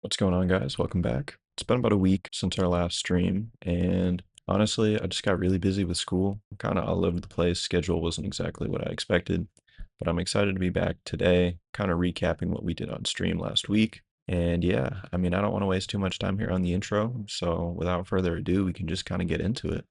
What's going on, guys? Welcome back. It's been about a week since our last stream, and honestly, I just got really busy with school. Kind of all over the place. Schedule wasn't exactly what I expected, but I'm excited to be back today, kind of recapping what we did on stream last week. And yeah, I mean, I don't want to waste too much time here on the intro, so without further ado, we can just kind of get into it.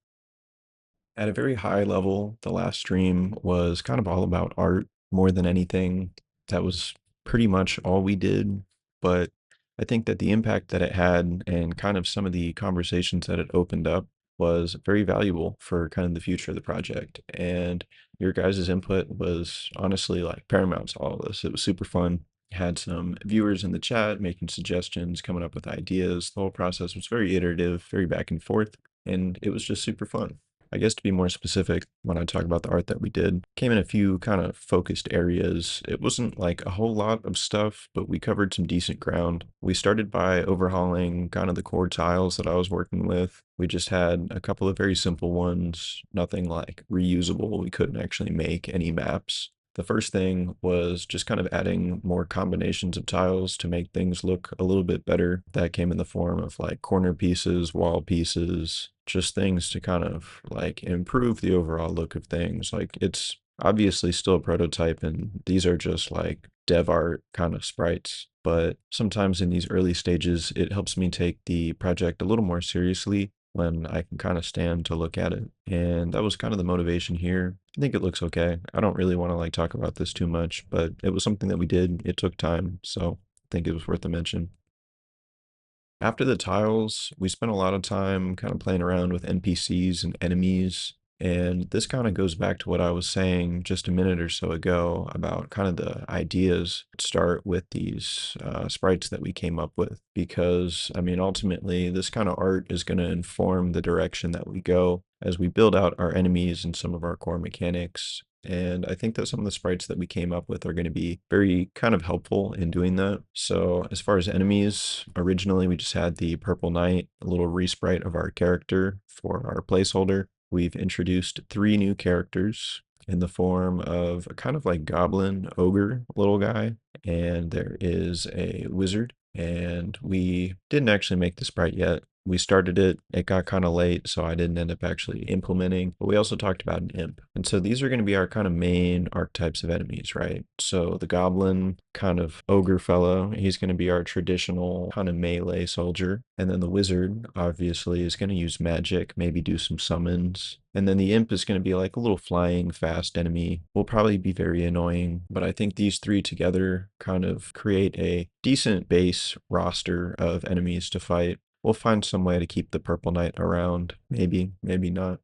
At a very high level, the last stream was kind of all about art more than anything. That was pretty much all we did. But I think that the impact that it had and kind of some of the conversations that it opened up was very valuable for kind of the future of the project. And your guys' input was honestly like paramount to all of this. It was super fun. Had some viewers in the chat making suggestions, coming up with ideas. The whole process was very iterative, very back and forth, and it was just super fun. I guess to be more specific, when I talk about the art that we did, came in a few kind of focused areas. It wasn't like a whole lot of stuff, but we covered some decent ground. We started by overhauling kind of the core tiles that I was working with. We just had a couple of very simple ones, nothing like reusable. We couldn't actually make any maps. The first thing was just kind of adding more combinations of tiles to make things look a little bit better. That came in the form of like corner pieces, wall pieces, just things to kind of like improve the overall look of things. Like it's obviously still a prototype and these are just like dev art kind of sprites. But sometimes in these early stages, it helps me take the project a little more seriously when I can kind of stand to look at it. And that was kind of the motivation here. I think it looks okay. I don't really want to like talk about this too much, but it was something that we did. It took time, so I think it was worth a mention. After the tiles, we spent a lot of time kind of playing around with NPCs and enemies. And this kind of goes back to what I was saying just a minute or so ago about kind of the ideas start with these sprites that we came up with. Because, I mean, ultimately, this kind of art is going to inform the direction that we go as we build out our enemies and some of our core mechanics. And I think that some of the sprites that we came up with are going to be very kind of helpful in doing that. So as far as enemies, originally we just had the Purple Knight, a little resprite of our character for our placeholder. We've introduced three new characters in the form of a kind of like goblin ogre little guy, and there is a wizard. And we didn't actually make the sprite yet. We started it, it got kind of late, so I didn't end up actually implementing, but we also talked about an imp. And so these are going to be our kind of main archetypes of enemies, right? So the goblin kind of ogre fellow, he's going to be our traditional kind of melee soldier. And then the wizard obviously is going to use magic, maybe do some summons. And then the imp is going to be like a little flying fast enemy. Will probably be very annoying, but I think these three together kind of create a decent base roster of enemies to fight. We'll find some way to keep the Purple Knight around. Maybe, maybe not.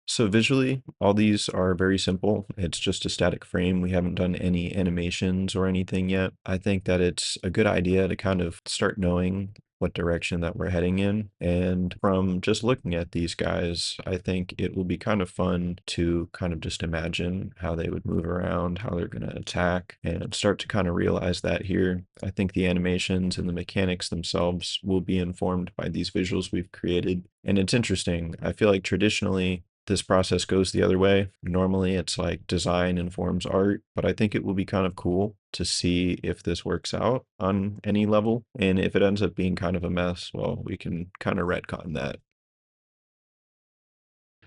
So visually, all these are very simple. It's just a static frame. We haven't done any animations or anything yet. I think that it's a good idea to kind of start knowing what direction that we're heading in. And from just looking at these guys, I think it will be kind of fun to kind of just imagine how they would move around, how they're going to attack, and start to kind of realize that here. I think the animations and the mechanics themselves will be informed by these visuals we've created. And it's interesting. I feel like traditionally, this process goes the other way. Normally it's like design informs art, but I think it will be kind of cool to see if this works out on any level. And if it ends up being kind of a mess, well, we can kind of retcon that.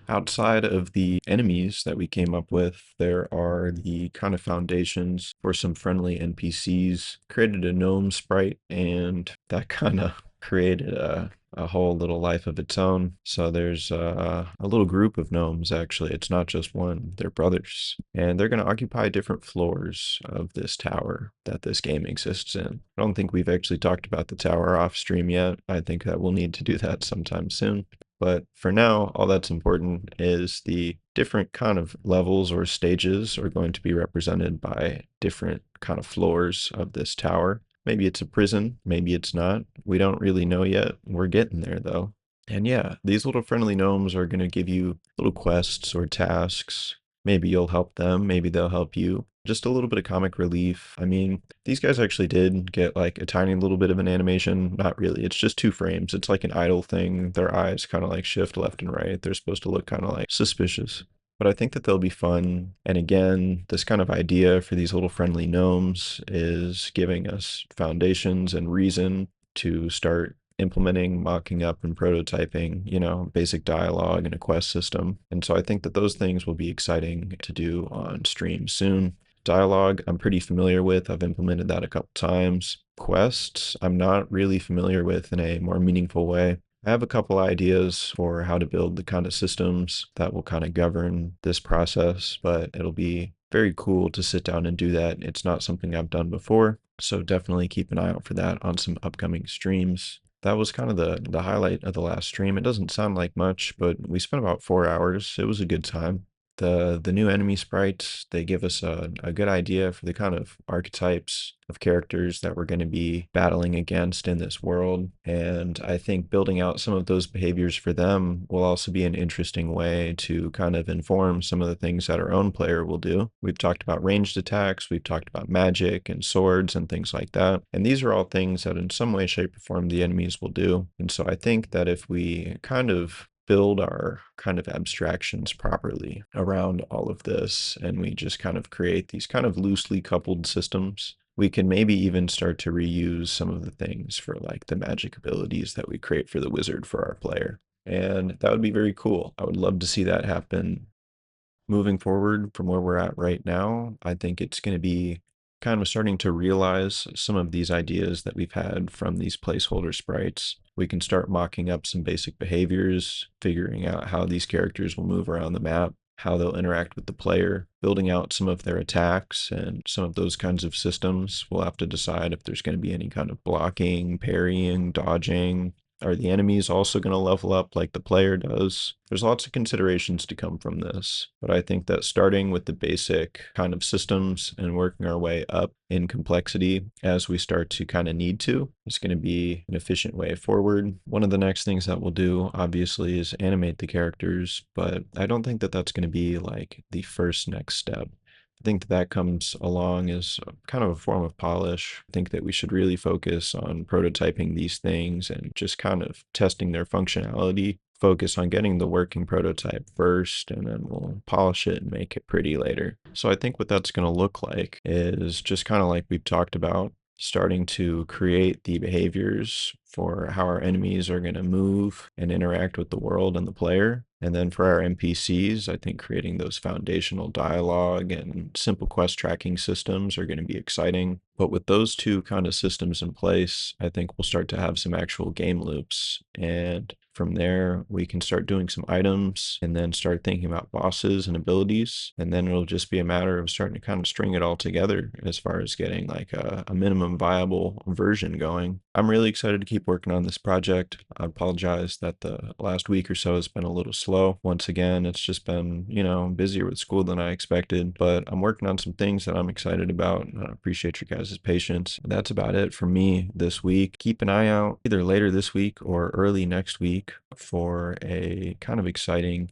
Outside of the enemies that we came up with, there are the kind of foundations for some friendly NPCs. Created a gnome sprite, and that kind of created a whole little life of its own. So there's a little group of gnomes, actually. It's not just one, they're brothers. And they're going to occupy different floors of this tower that this game exists in. I don't think we've actually talked about the tower off stream yet. I think that we'll need to do that sometime soon. But for now, all that's important is the different kind of levels or stages are going to be represented by different kind of floors of this tower. Maybe it's a prison, maybe it's not. We don't really know yet. We're getting there though. And yeah, these little friendly gnomes are going to give you little quests or tasks. Maybe you'll help them, maybe they'll help you. Just a little bit of comic relief. I mean, these guys actually did get like a tiny little bit of an animation. Not really, it's just 2 frames. It's like an idle thing. Their eyes kind of like shift left and right. They're supposed to look kind of like suspicious. But I think that they'll be fun. And again, this kind of idea for these little friendly gnomes is giving us foundations and reason to start implementing, mocking up, and prototyping, basic dialogue and a quest system. And so I think that those things will be exciting to do on stream soon. Dialogue, I'm pretty familiar with. I've implemented that a couple times. Quests, I'm not really familiar with in a more meaningful way. I have a couple ideas for how to build the kind of systems that will kind of govern this process, but it'll be very cool to sit down and do that. It's not something I've done before, so definitely keep an eye out for that on some upcoming streams. That was kind of the highlight of the last stream. It doesn't sound like much, but we spent about 4 hours. It was a good time. The new enemy sprites, they give us a good idea for the kind of archetypes of characters that we're going to be battling against in this world. And I think building out some of those behaviors for them will also be an interesting way to kind of inform some of the things that our own player will do. We've talked about ranged attacks, we've talked about magic and swords and things like that. And these are all things that in some way, shape, or form the enemies will do. And so I think that if we kind of build our kind of abstractions properly around all of this, and we just kind of create these kind of loosely coupled systems, we can maybe even start to reuse some of the things for like the magic abilities that we create for the wizard for our player. And that would be very cool. I would love to see that happen. Moving forward from where we're at right now, I think it's going to be kind of starting to realize some of these ideas that we've had from these placeholder sprites. We can start mocking up some basic behaviors, figuring out how these characters will move around the map, how they'll interact with the player, building out some of their attacks and some of those kinds of systems. We'll have to decide if there's going to be any kind of blocking, parrying, dodging. Are the enemies also going to level up like the player does? There's lots of considerations to come from this, but I think that starting with the basic kind of systems and working our way up in complexity as we start to kind of need to is going to be an efficient way forward. One of the next things that we'll do, obviously, is animate the characters, but I don't think that that's going to be like the first next step. I think that that comes along as kind of a form of polish. I think that we should really focus on prototyping these things and just kind of testing their functionality. Focus on getting the working prototype first, and then we'll polish it and make it pretty later. So I think what that's going to look like is just kind of like we've talked about, starting to create the behaviors for how our enemies are going to move and interact with the world and the player. And then for our NPCs, I think creating those foundational dialogue and simple quest tracking systems are going to be exciting. But with those two kind of systems in place, I think we'll start to have some actual game loops. And from there, we can start doing some items and then start thinking about bosses and abilities. And then it'll just be a matter of starting to kind of string it all together as far as getting like a minimum viable version going. I'm really excited to keep working on this project. I apologize that the last week or so has been a little slow. Once again, it's just been, busier with school than I expected, but I'm working on some things that I'm excited about, and I appreciate your guys' patience. That's about it for me this week. Keep an eye out either later this week or early next week for a kind of exciting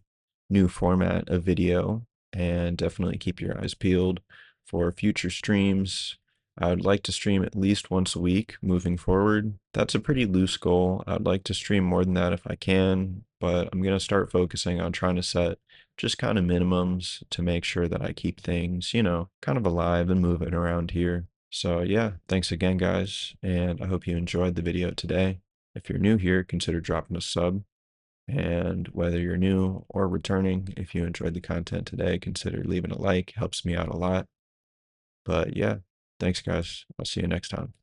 new format of video, and definitely keep your eyes peeled for future streams. I would like to stream at least once a week moving forward. That's a pretty loose goal. I'd like to stream more than that if I can, but I'm going to start focusing on trying to set just kind of minimums to make sure that I keep things, kind of alive and moving around here. So yeah, thanks again, guys, and I hope you enjoyed the video today. If you're new here, consider dropping a sub. And whether you're new or returning, if you enjoyed the content today, consider leaving a like. Helps me out a lot. But yeah, thanks, guys. I'll see you next time.